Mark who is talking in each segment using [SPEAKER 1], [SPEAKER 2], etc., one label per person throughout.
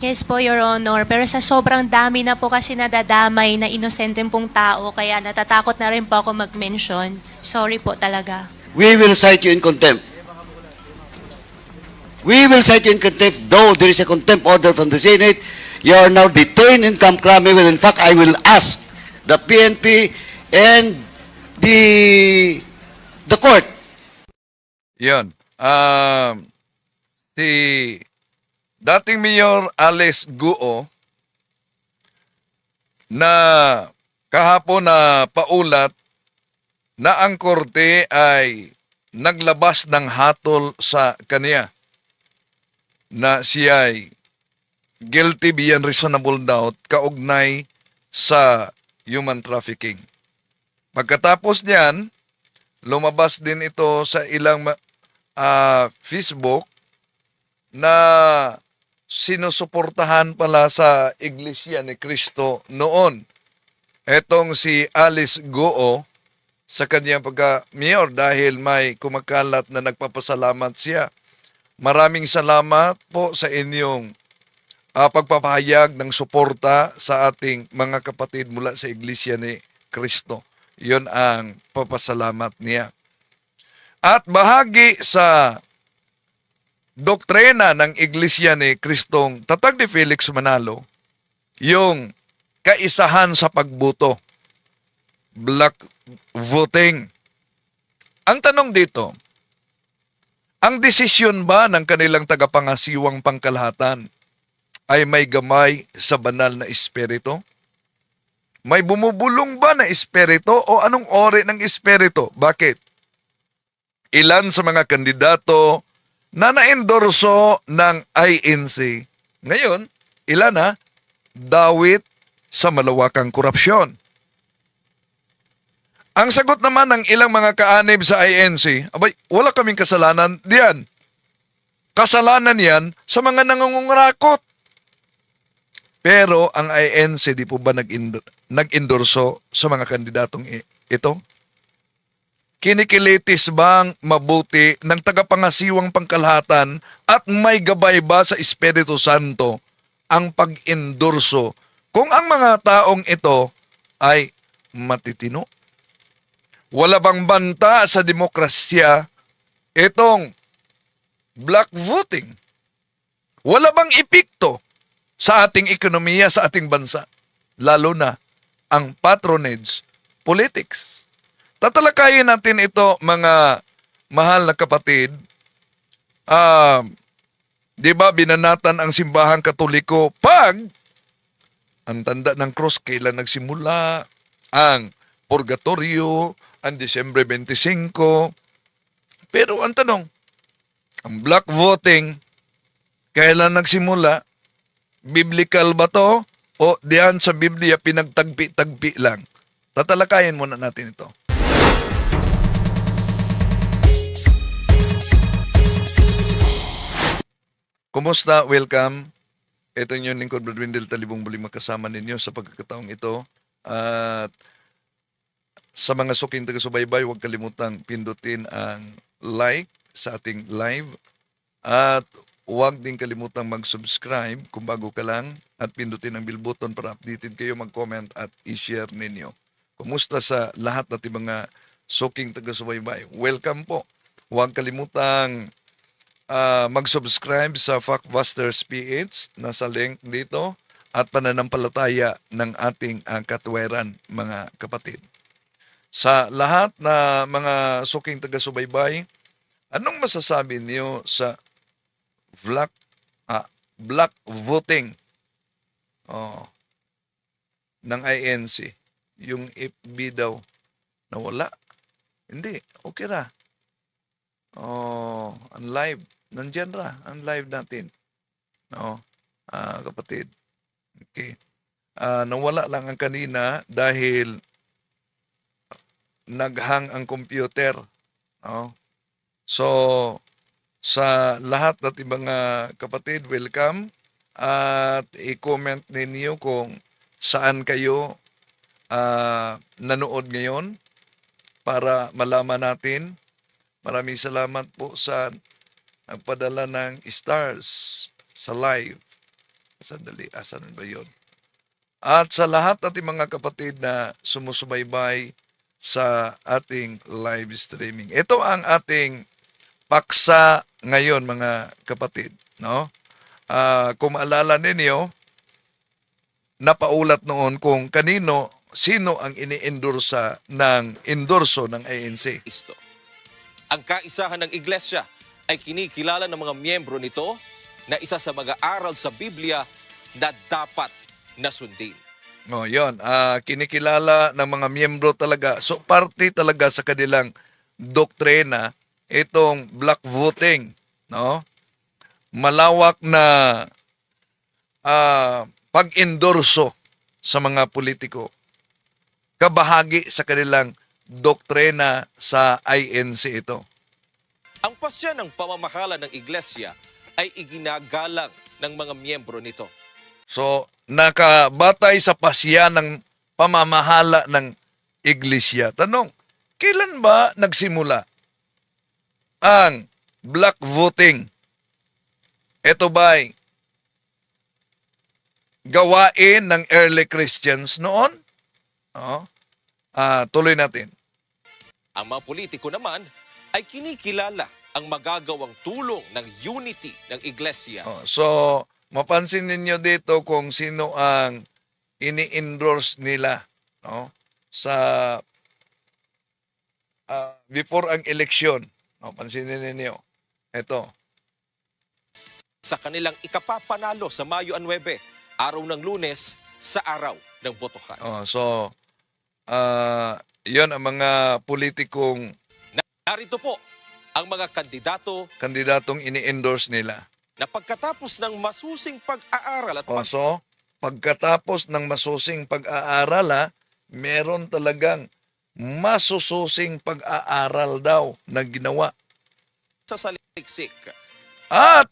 [SPEAKER 1] Yes po, Your Honor. Pero sa sobrang dami na po kasi nadadamay na inosenteng pong tao, kaya natatakot na rin po ako mag-mention. Sorry po talaga.
[SPEAKER 2] We will cite you in contempt. We will cite you in contempt, though there is a contempt order from the Senate. You are now detained in Camp Crame. Well, in fact, I will ask the PNP and the court.
[SPEAKER 3] Yun. Si dating Mayor Alice Guo na kahapon na paulat na ang korte ay naglabas ng hatol sa kanya na siya ay guilty beyond reasonable doubt kaugnay sa human trafficking. Pagkatapos niyan, lumabas din ito sa ilang Facebook na sinusuportahan pala sa Iglesia ni Cristo noon. Etong si Alice Guo sa kanyang pagka-mayor dahil may kumakalat na nagpapasalamat siya. Maraming salamat po sa inyong pagpapahayag ng suporta sa ating mga kapatid mula sa Iglesia ni Cristo. Yun ang papasalamat niya. At bahagi sa doktrina ng Iglesia ni Kristong Tatag ni Felix Manalo, yung kaisahan sa pagboto, black voting. Ang tanong dito, ang desisyon ba ng kanilang tagapangasiwang pangkalahatan ay may gamay sa banal na espiritu? May bumubulong ba na espiritu o anong ori ng espiritu? Bakit? Ilan sa mga kandidato na naendorso ng INC. Ngayon, ilan na dawit sa malawakang korupsyon. Ang sagot naman ng ilang mga kaanib sa INC, abay, wala kaming kasalanan diyan. Kasalanan yan sa mga nangungurakot. Pero ang INC di po ba nag-endorso sa mga kandidatong ito? Kinikilitis bang mabuti ng tagapangasiwang pangkalahatan at may gabay ba sa Espiritu Santo ang pag-endorso kung ang mga taong ito ay matitino? Wala bang banta sa demokrasya itong black voting? Wala bang epekto sa ating ekonomiya, sa ating bansa? Lalo na ang patronage politics. Tatalakayin natin ito, mga mahal na kapatid. Di ba binanatan ang simbahang Katoliko pag ang tanda ng cross kailan nagsimula, ang purgatorio, ang Disyembre 25. Pero ang tanong, ang black voting, kailan nagsimula? Biblical ba to? O diyan sa Biblia pinagtagpi-tagpi lang? Tatalakayin muna natin ito. Kumusta? Welcome. Ito yung lingkod, Brad Wendell Talibong, muling makasama ninyo sa pagkakataong ito. At sa mga suking taga-subaybay, huwag kalimutang pindutin ang like sa ating live. At huwag din kalimutang mag-subscribe kung bago ka lang at pindutin ang bell button para updated kayo, mag-comment at i-share ninyo. Kumusta sa lahat natin mga suking taga-subaybay? Welcome po. Huwag kalimutang mag-subscribe sa Factbusters PH, nasa link dito, at pananampalataya ng ating katwiran, mga kapatid. Sa lahat na mga suking taga-subaybay, anong masasabi niyo sa black voting ng INC? Yung FB daw, nawala. Hindi, okay ra. Ang live. Nandyan ra, ang live natin. Kapatid. Okay. Nawala lang ang kanina dahil naghang ang computer. So, sa lahat natin mga kapatid, welcome. At i-comment ninyo kung saan kayo nanood ngayon para malaman natin. Maraming salamat po sa nagpadala ng stars sa live. Sandali, asan ba yun? At sa lahat ating mga kapatid na sumusubaybay sa ating live streaming. Ito ang ating paksa ngayon, mga kapatid. No? Kung maalala ninyo, napaulat noon kung sino ang ini-endorso ng ANC.
[SPEAKER 4] Kristo. Ang kaisahan ng iglesia ay kinikilala ng mga miyembro nito na isa sa mga aral sa Biblia na dapat na sundin.
[SPEAKER 3] Oh, yun. Kinikilala ng mga miyembro talaga. So, parte talaga sa kanilang doktrina itong black voting. No? Malawak na pag-endorso sa mga politiko. Kabahagi sa kanilang doktrina sa INC ito.
[SPEAKER 4] Ang pasya ng pamamahala ng iglesia ay iginagalang ng mga miyembro nito.
[SPEAKER 3] So, nakabatay sa pasya ng pamamahala ng iglesia. Tanong, kailan ba nagsimula ang black voting? Ito ba'y gawain ng early Christians noon? Tuloy natin.
[SPEAKER 4] Ang mga politiko naman ay kinikilala ang magagawang tulong ng unity ng iglesia.
[SPEAKER 3] So, mapansin ninyo dito kung sino ang ini-endorse nila, no? Sa before ang eleksyon. Pansinin ninyo. Ito.
[SPEAKER 4] Sa kanilang ikapapanalo sa Mayo 9, araw ng Lunes, sa araw ng botohan.
[SPEAKER 3] Yon ang mga politikong
[SPEAKER 4] Narito po ang mga
[SPEAKER 3] kandidatong ini-endorse nila.
[SPEAKER 4] na pagkatapos ng masusing pag-aaral at
[SPEAKER 3] Pagkatapos ng masusing pag-aaral, meron talagang masususing pag-aaral daw na ginawa.
[SPEAKER 4] pagsasaliksik,
[SPEAKER 3] At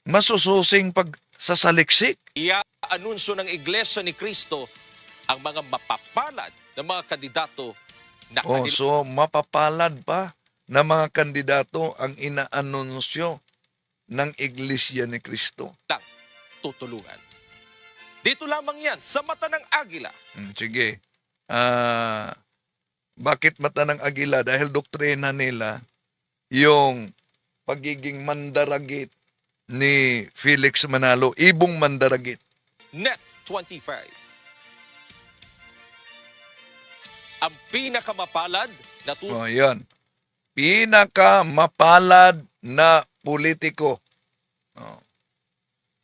[SPEAKER 3] masususing pagsasaliksik.
[SPEAKER 4] ia-anunsyo ng Iglesia ni Cristo ang mga mapapalad na mga kandidato na kanilang
[SPEAKER 3] So mapapalad pa na mga kandidato ang inaanunsyo ng Iglesia ni Cristo.
[SPEAKER 4] tutulungan. Dito lamang yan sa mata ng agila.
[SPEAKER 3] Sige. Bakit mata ng agila? Dahil doktrina nila yung pagiging mandaragit ni Felix Manalo, ibong mandaragit.
[SPEAKER 4] Net 25. Ang pinakamapalad na
[SPEAKER 3] Yan. Pinakamapalad na politiko.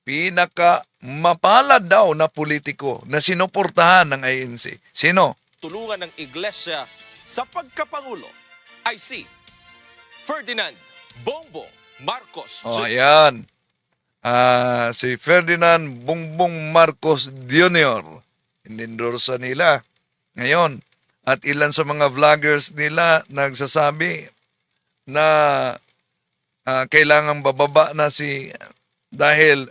[SPEAKER 3] Pinakamapalad daw na politiko na sinuportahan ng INC. Sino?
[SPEAKER 4] tulungan ng Iglesia sa pagkapangulo ay si Ferdinand Bongbong Marcos
[SPEAKER 3] Ayan. Si Ferdinand Bongbong Marcos Jr. Inendorsa nila ngayon. At ilan sa mga vloggers nila nagsasabi na kailangan bababa na dahil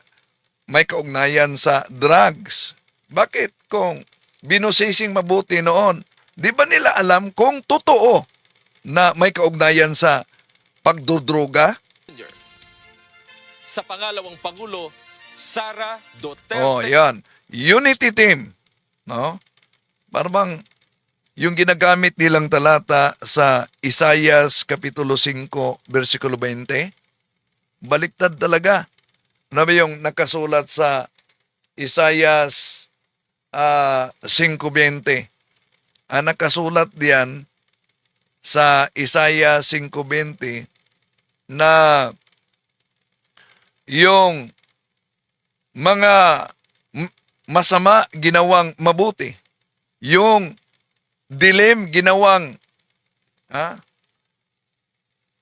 [SPEAKER 3] may kaugnayan sa drugs. Bakit? Kung binusising mabuti noon, di ba nila alam kung totoo na may kaugnayan sa pagdudruga?
[SPEAKER 4] Jr. Sa pangalawang Pangulo, Sara Duterte.
[SPEAKER 3] Yan. Unity team. No? Parang yung ginagamit nilang talata sa Isaias Kapitulo 5, versikulo 20, baliktad talaga. Ano ba yung nakasulat sa Isaias 5.20? Nakasulat diyan sa Isaias 5.20 na yung mga masama ginawang mabuti. Yung dilim ginawang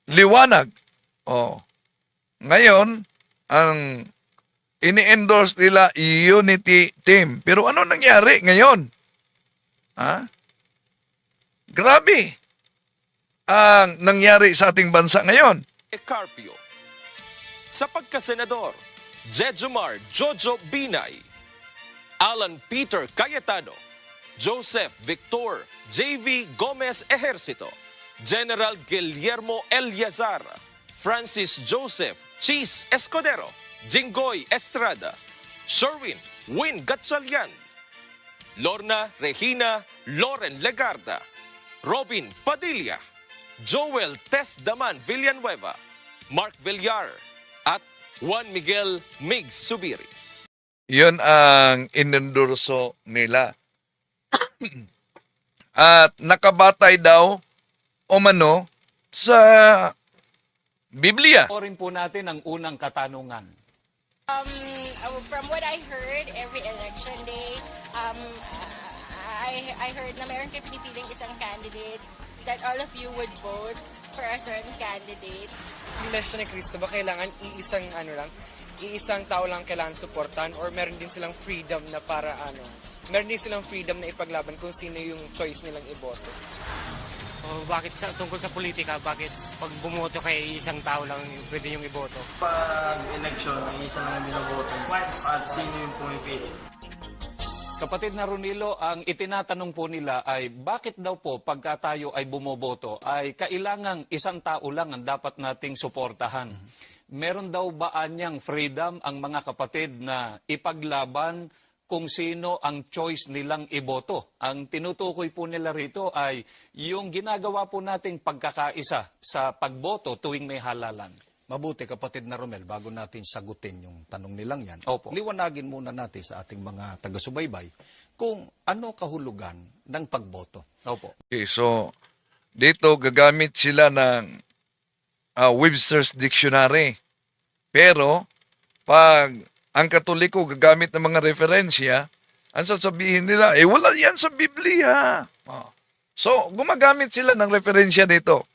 [SPEAKER 3] liwanag. Ngayon, ang ini-endorse nila unity team. Pero ano nangyari ngayon? Grabe ang nangyari sa ating bansa ngayon.
[SPEAKER 4] Carpio. Sa pagkasenador, Jejomar Jojo Binay, Alan Peter Cayetano, Joseph Victor J.V. Gomez Ejercito, General Guillermo Eliazar, Francis Joseph Cheese Escudero, Jinggoy Estrada, Sherwin Win Gatsalian, Lorna Regina Loren Legarda, Robin Padilla, Joel Tesdaman Villanueva, Mark Villar, at Juan Miguel Migs Subiri.
[SPEAKER 3] Yun ang inendorso nila. At nakabatay daw umano sa Biblia.
[SPEAKER 5] Orin po natin ang unang katanungan.
[SPEAKER 6] From what I heard, every election day, I heard na meron kayo pinipiling isang candidate that all of you would vote for a certain candidate.
[SPEAKER 7] Iglesia ni Cristo ba kailangan iisang tao lang kailangan suportahan, or meron din silang freedom na meron din silang freedom na ipaglaban kung sino yung choice nilang iboto?
[SPEAKER 8] Tungkol sa politika, bakit pag bumoto kay isang tao lang pwede yung iboto?
[SPEAKER 9] Pag election, may isa lang ang binoboto at sino yung pumipili.
[SPEAKER 5] Kapatid na Ronilo, ang itinatanong po nila ay bakit daw po pagka tayo ay bumoboto ay kailangang isang tao lang ang dapat nating suportahan. Meron daw ba anyang freedom ang mga kapatid na ipaglaban kung sino ang choice nilang iboto? Ang tinutukoy po nila rito ay yung ginagawa po nating pagkakaisa sa pagboto tuwing may halalan.
[SPEAKER 10] Mabuti, kapatid na Romel, bago natin sagutin yung tanong nilang yan,
[SPEAKER 5] Opo.
[SPEAKER 10] liwanagin muna natin sa ating mga taga-subaybay kung ano kahulugan ng pagboto.
[SPEAKER 5] Opo.
[SPEAKER 3] Okay, so dito gagamit sila ng Webster's Dictionary. Pero pag ang Katoliko gagamit ng mga referensya, ang sasabihin nila, wala yan sa Biblia. So, gumagamit sila ng referensya dito.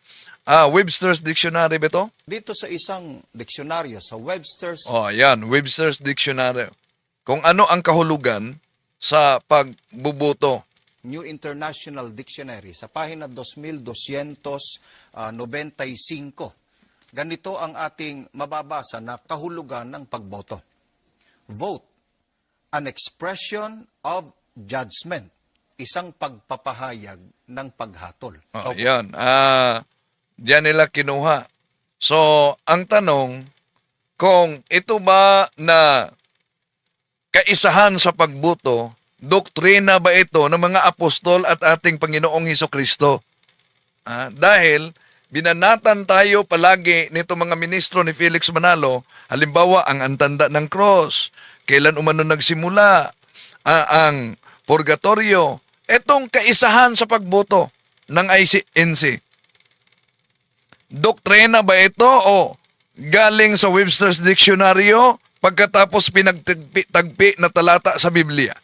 [SPEAKER 3] Webster's Dictionary ba ito?
[SPEAKER 10] Dito sa isang diksyonaryo, sa Webster's,
[SPEAKER 3] Yan, Webster's Dictionary. Kung ano ang kahulugan sa pagbuboto.
[SPEAKER 10] New International Dictionary, sa pahina 2295, ganito ang ating mababasa na kahulugan ng pagboto. Vote, an expression of judgment, isang pagpapahayag ng paghatol.
[SPEAKER 3] Yan. Diyan nila kinuha. So, ang tanong, kung ito ba na kaisahan sa pagboto, doktrina ba ito ng mga apostol at ating Panginoong Hesukristo? Dahil binanatan tayo palagi nito mga ministro ni Felix Manalo, halimbawa ang antanda ng cross, kailan umano nagsimula, ang purgatorio, itong kaisahan sa pagboto ng ICNC. Doktrina ba ito o galing sa Webster's Dictionary pagkatapos pinagtagpi na talata sa Biblia?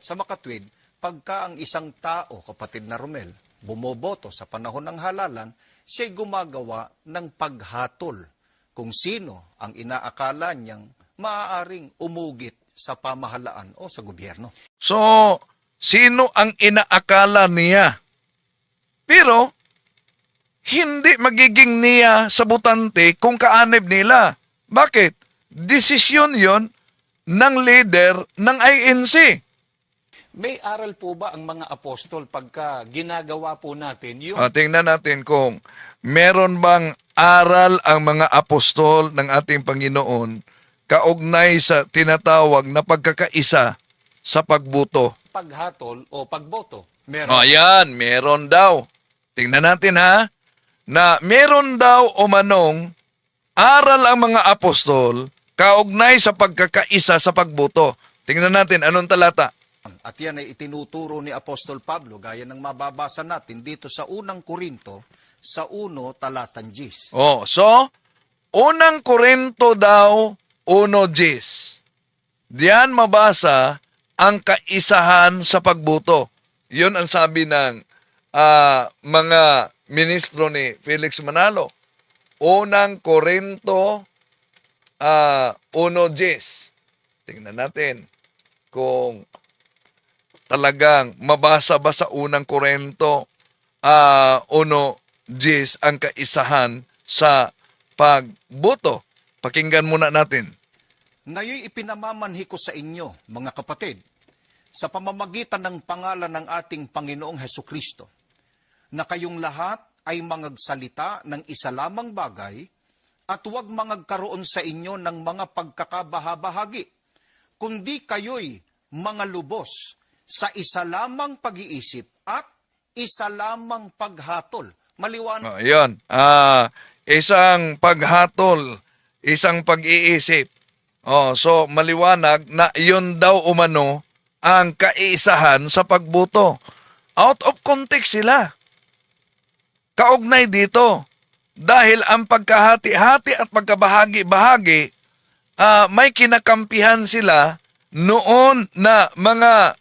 [SPEAKER 10] Sa makatwid, pagka ang isang tao, kapatid na Romel, bumoboto sa panahon ng halalan, siya'y gumagawa ng paghatol kung sino ang inaakala niyang maaaring umugit sa pamahalaan o sa gobyerno.
[SPEAKER 3] So, sino ang inaakala niya? Pero, hindi magiging niya sa butante kung kaanib nila. Bakit? Desisyon yon ng leader ng INC.
[SPEAKER 5] May aral po ba ang mga apostol pagka ginagawa po natin yung
[SPEAKER 3] Tingnan natin kung meron bang aral ang mga apostol ng ating Panginoon kaugnay sa tinatawag na pagkakaisa sa pagboto.
[SPEAKER 5] paghatol o pagboto?
[SPEAKER 3] Yan, meron daw. Tingnan natin na meron daw umanong aral ang mga apostol kaugnay sa pagkakaisa sa pagboto. Tingnan natin, anong talata?
[SPEAKER 10] At yan ay itinuturo ni Apostol Pablo, gaya ng mababasa natin dito sa unang Korinto, sa 1 talatang 10.
[SPEAKER 3] So, unang Korinto daw, 1:10. Diyan mabasa ang kaisahan sa pagboto. Yun ang sabi ng mga ministro ni Felix Manalo. Unang Korinto 1:10. Tingnan natin kung talagang mabasa ba sa unang Korinto 1:10 ang kaisahan sa pagboto. Pakinggan muna natin.
[SPEAKER 10] Ngayon ipinamamanhi ko sa inyo, mga kapatid, sa pamamagitan ng pangalan ng ating Panginoong Hesukristo, na kayong lahat ay mangagsalita ng isa lamang bagay at huwag mangagkaroon sa inyo ng mga pagkakabahabahagi, kundi kayo'y mga lubos sa isa lamang pag-iisip at isa lamang paghatol. Maliwanag.
[SPEAKER 3] Yun. Isang paghatol, isang pag-iisip. So maliwanag na yun daw umano ang kaisahan sa pagboto. Out of context sila. Kaugnay dito. Dahil ang pagkahati-hati at pagkabahagi-bahagi, may kinakampihan sila noon na mga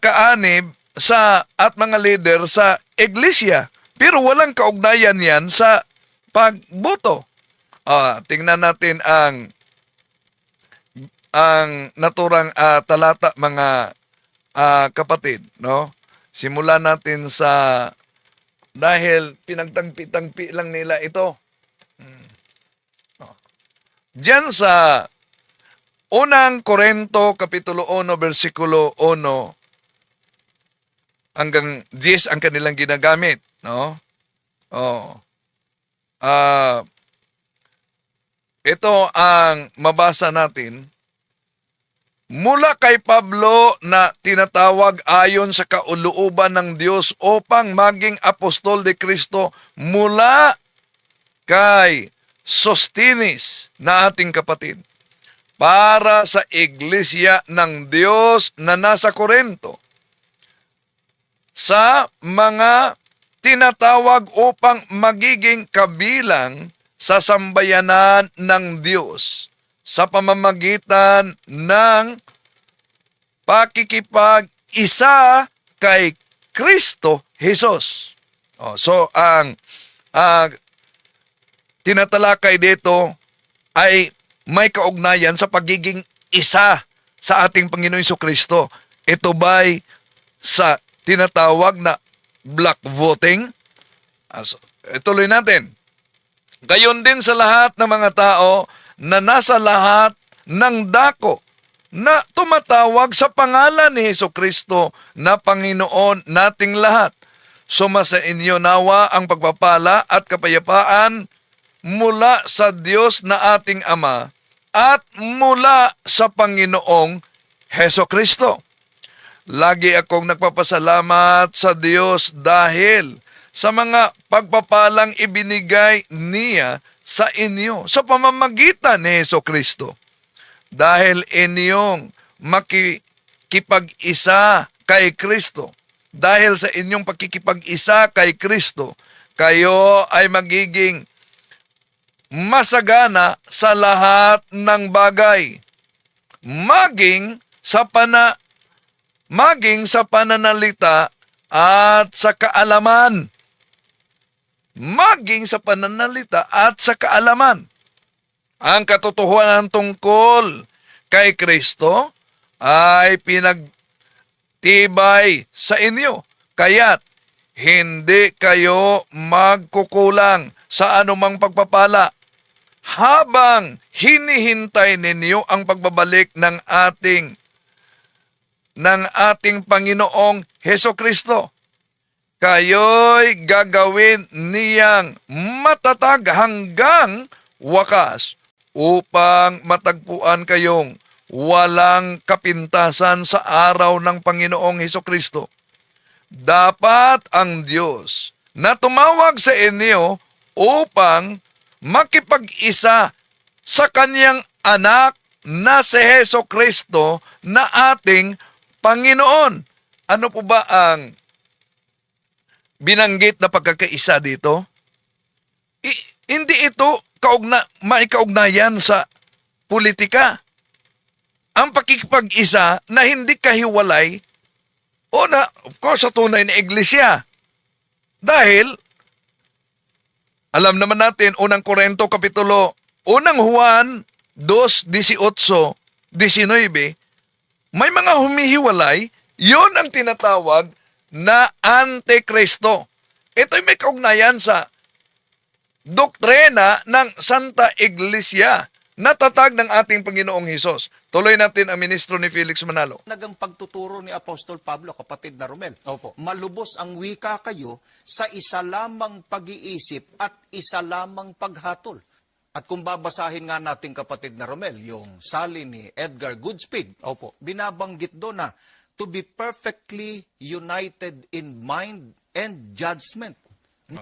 [SPEAKER 3] kaanib at mga leader sa iglesia. Pero walang kaugnayan yan sa pagboto. Tingnan natin ang naturang talata, mga kapatid, no? Simulan natin sa dahil pinagtangpi-tangpi lang nila ito. Diyan sa unang Korinto kapitulo 1 bersikulo 1 hanggang 10 ang kanilang ginagamit, no? Ito ang mabasa natin. Mula kay Pablo na tinatawag ayon sa kaulooban ng Diyos upang maging apostol de Cristo, mula kay Sostenes na ating kapatid, para sa iglesia ng Diyos na nasa Korinto, sa mga tinatawag upang magiging kabilang sa sambayanan ng Diyos sa pamamagitan ng pakikipag-isa kay Kristo Jesus. So, ang tinatalakay dito ay may kaugnayan sa pagiging isa sa ating Panginoon Jesucristo. Ito ba'y sa tinatawag na block voting? Ituloy natin. Gayon din sa lahat ng mga tao na nasa lahat ng dako na tumatawag sa pangalan ni Jesucristo na Panginoon nating lahat. Sumasa inyo nawa ang pagpapala at kapayapaan mula sa Diyos na ating Ama at mula sa Panginoong Jesucristo. Lagi akong nagpapasalamat sa Diyos dahil sa mga pagpapalang ibinigay niya sa inyo sa pamamagitan ni Jesucristo. Dahil inyong makikipag-isa kay Kristo, dahil sa inyong pakikipag-isa kay Kristo, kayo ay magiging masagana sa lahat ng bagay. Maging sa pananalita at sa kaalaman. Maging sa pananalita at sa kaalaman. Ang katotohanan tungkol kay Kristo ay pinagtibay sa inyo, kaya't hindi kayo magkukulang sa anumang pagpapala habang hinihintay ninyo ang pagbabalik ng ating Panginoong Hesukristo. Kayo'y gagawin niyang matatag hanggang wakas upang matagpuan kayong walang kapintasan sa araw ng Panginoong Hesukristo. Dapat ang Diyos na tumawag sa inyo upang makipag-isa sa Kanyang anak na si Hesukristo na ating Panginoon. Ano po ba ang binanggit na pagkakaisa dito? Hindi ito may kaugnayan sa politika. Ang pakikipag-isa na hindi kahiwalay of course, sa tunay na iglesia. Dahil, alam naman natin, unang Korinto kapitulo, unang Juan 2:18-19, may mga humihiwalay, yon ang tinatawag na Antikristo. Ito'y may kaugnayan sa doktrina ng Santa Iglesia na tatag ng ating Panginoong Hesus. Tuloy natin ang ministro ni Felix Manalo.
[SPEAKER 10] Nagang pagtuturo ni Apostol Pablo, kapatid na Romel.
[SPEAKER 5] Opo.
[SPEAKER 10] Malubos ang wika kayo sa isa lamang pag-iisip at isa lamang paghatol. At kung babasahin nga natin, kapatid na Romel, yung sali ni Edgar Goodspeed,
[SPEAKER 5] Opo.
[SPEAKER 10] binabanggit doon na to be perfectly united in mind and judgment.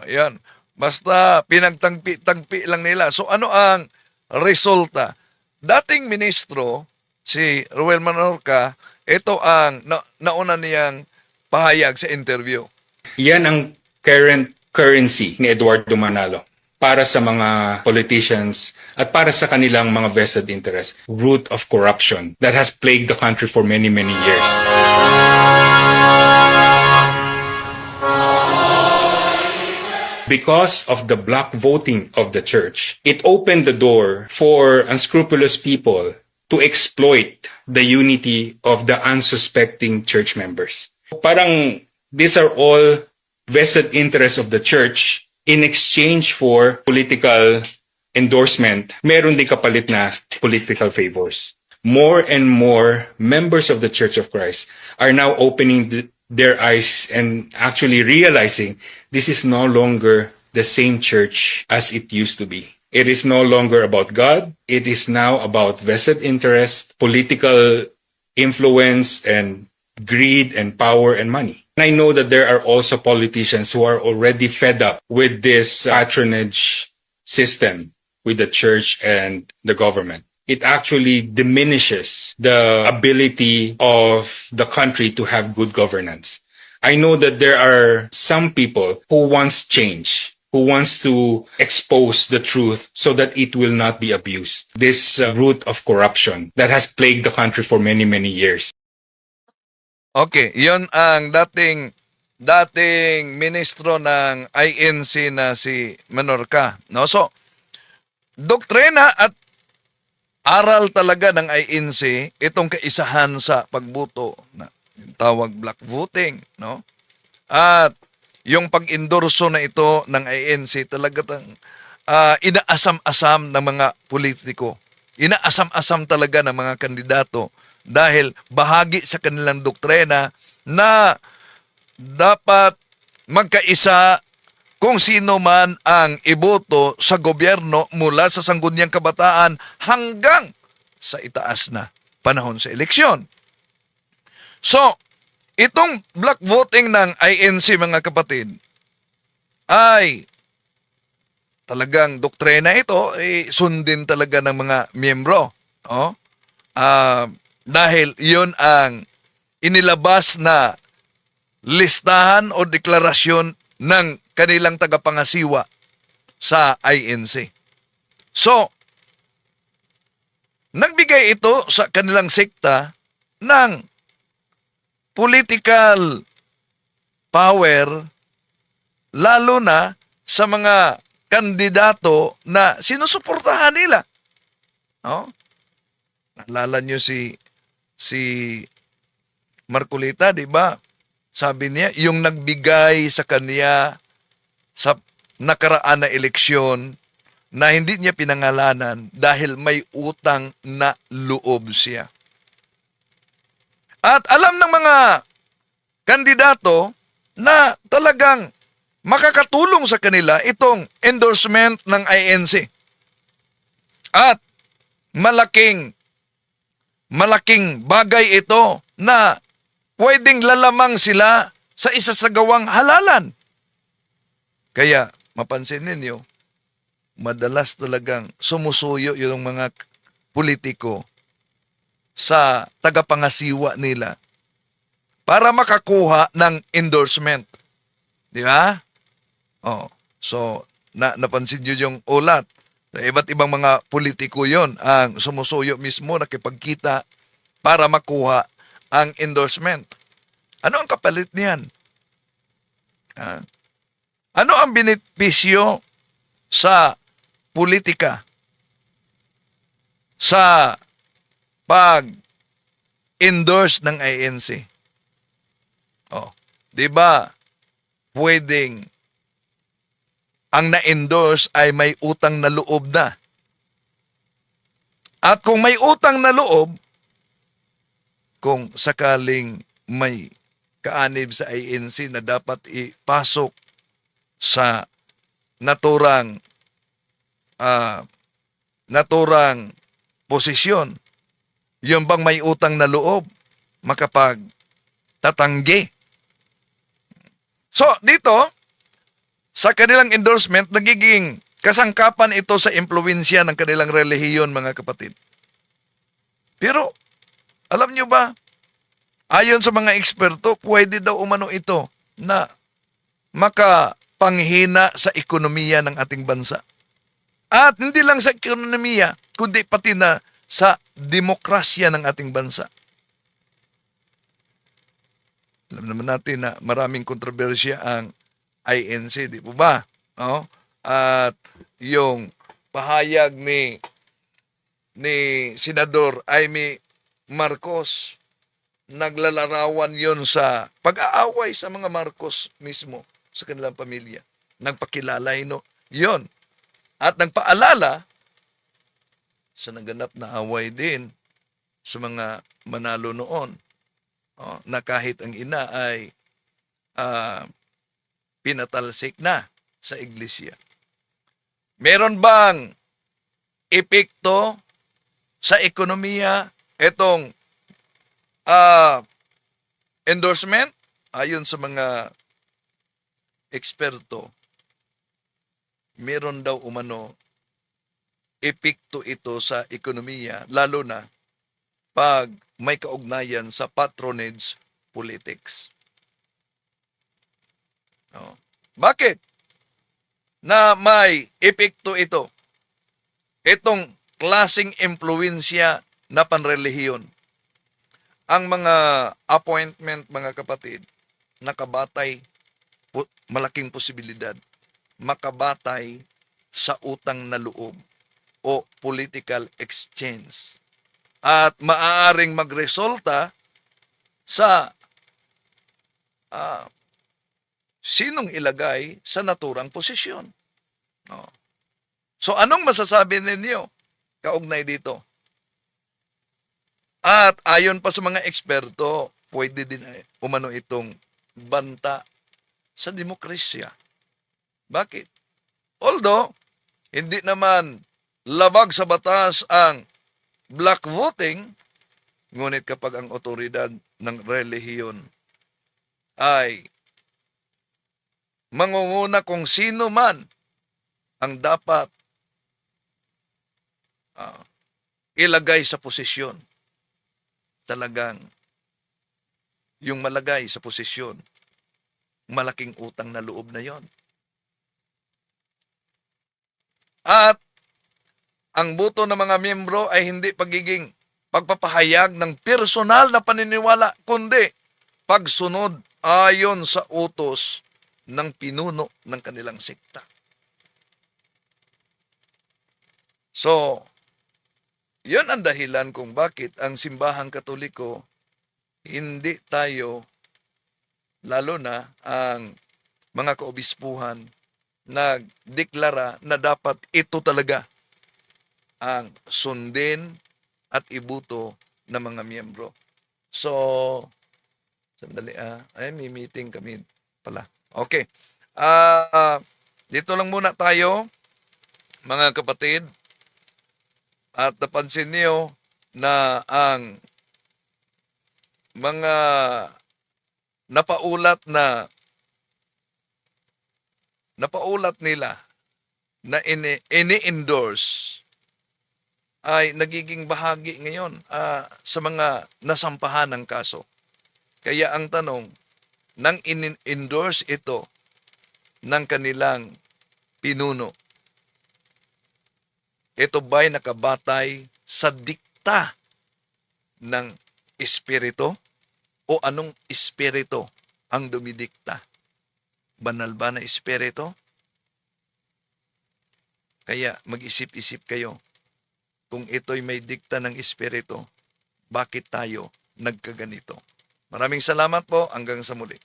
[SPEAKER 3] Ayan. Basta pinagtangpi-tangpi lang nila. So ano ang resulta? Dating ministro, si Ruel Manorca, ito ang nauna niyang pahayag sa interview.
[SPEAKER 11] Yan ang current currency ni Eduardo Manalo para sa mga politicians at para sa kanilang mga vested interest. Root of corruption that has plagued the country for many, many years. Because of the block voting of the church, it opened the door for unscrupulous people to exploit the unity of the unsuspecting church members. Parang these are all vested interests of the church in exchange for political endorsement. Meron din kapalit na political favors. More and more members of the Church of Christ are now opening their eyes and actually realizing this is no longer the same church as it used to be. It is no longer about God. It is now about vested interest, political influence, and greed and power and money. And I know that there are also politicians who are already fed up with this patronage system with the church and the government. It actually diminishes the ability of the country to have good governance. I know that there are some people who wants change, who wants to expose the truth so that it will not be abused. This root of corruption that has plagued the country for many, many years.
[SPEAKER 3] Okay, yon ang dating ministro ng INC na si Manorca. No? So, doktrina at aral talaga ng INC itong kaisahan sa pagboto na yung tawag black voting, no? At yung pag-endorso na ito ng INC talagang inaasam-asam ng mga politiko. Inaasam-asam talaga ng mga kandidato dahil bahagi sa kanilang doktrina na dapat magkaisa kung sino man ang iboto sa gobyerno mula sa sangguniang kabataan hanggang sa itaas na panahon sa eleksyon. So, itong block voting ng INC, mga kapatid, ay talagang doktrina ito, sundin talaga ng mga miyembro. Oh? Dahil iyon ang inilabas na listahan o deklarasyon ng kanilang tagapangasiwa sa INC. So, nagbigay ito sa kanilang sekta ng political power, lalo na sa mga kandidato na sinusuportahan nila. No? Naalala nyo si Marcolita, di ba? Sabi niya, yung nagbigay sa kanya sa nakaraan na eleksyon na hindi niya pinangalanan dahil may utang na loob siya. At alam ng mga kandidato na talagang makakatulong sa kanila itong endorsement ng INC. At malaking bagay ito na pwedeng lalamang sila sa isasagawang halalan. Kaya, mapansin ninyo, madalas talagang sumusuyo yung mga politiko sa tagapangasiwa nila para makakuha ng endorsement. Di ba? Oh, so, napansin nyo yung ulat. Iba't ibang mga politiko yon ang sumusuyo mismo nakipagkita para makuha ang endorsement. Ano ang kapalit niyan? Ano ang benepisyo sa politika sa pag-endorse ng INC? Oh, 'di ba? Pwedeng ang na-endorse ay may utang na loob na. At kung may utang na loob, kung sakaling may kaanib sa INC na dapat ipasok sa naturang naturang posisyon. Yung bang may utang na loob, makapagtatanggi. So, dito, sa kanilang endorsement, nagiging kasangkapan ito sa impluensya ng kanilang relihiyon, mga kapatid. Pero, alam nyo ba, ayon sa mga eksperto, pwede daw umano ito na makapanghina sa ekonomiya ng ating bansa. At hindi lang sa ekonomiya, kundi pati na sa demokrasya ng ating bansa. Alam naman natin na maraming kontrobersya ang INC, di po ba? Oh? At yung pahayag ni Senador Amy Marcos, naglalarawan yon sa pag-aaway sa mga Marcos mismo sa kanilang pamilya. Nagpakilala yon. At nagpaalala sa naganap na away din sa mga manalo noon, na kahit ang ina ay pinatalsik na sa iglesia. Meron bang epekto sa ekonomiya itong endorsement? Ayon sa mga eksperto, meron daw umano epekto ito sa ekonomiya, lalo na pag may kaugnayan sa patronage politics. Bakit na may epekto ito? Itong klaseng impluensya na panrelihiyon. Ang mga appointment, mga kapatid, nakabatay, malaking posibilidad, makabatay sa utang na loob o political exchange. At maaaring magresulta sa sinong ilagay sa naturang posisyon. So anong masasabi ninyo kaugnay dito? At ayon pa sa mga eksperto, pwede din umano itong banta sa demokrasya. Bakit? Although, hindi naman labag sa batas ang black voting, ngunit kapag ang otoridad ng relihiyon ay mangunguna kung sino man ang dapat ilagay sa posisyon, talagang yung malagay sa posisyon, malaking utang na loob na yon. At ang boto ng mga miyembro ay hindi pagiging pagpapahayag ng personal na paniniwala, kundi pagsunod ayon sa utos ng pinuno ng kanilang sekta. So, yun ang dahilan kung bakit ang simbahang Katoliko, hindi tayo, lalo na ang mga kaobispuhan, nagdeklara na dapat ito talaga ang sundin at ibuto ng mga miyembro. So, sandali ay may meeting kami pala. Okay. Dito lang muna tayo, mga kapatid. At napansin niyo na ang mga napaulat nila na ini-endorse ay nagiging bahagi ngayon sa mga nasampahan ng kaso. Kaya ang tanong, nang in-endorse ito ng kanilang pinuno, ito ba'y nakabatay sa dikta ng espiritu o anong espiritu ang dumidikta? Banal ba na espiritu? Kaya mag-isip-isip kayo. Kung ito'y may dikta ng espiritu, bakit tayo nagkaganito? Maraming salamat po. Hanggang sa muli.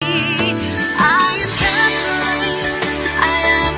[SPEAKER 12] I am Catholic. I am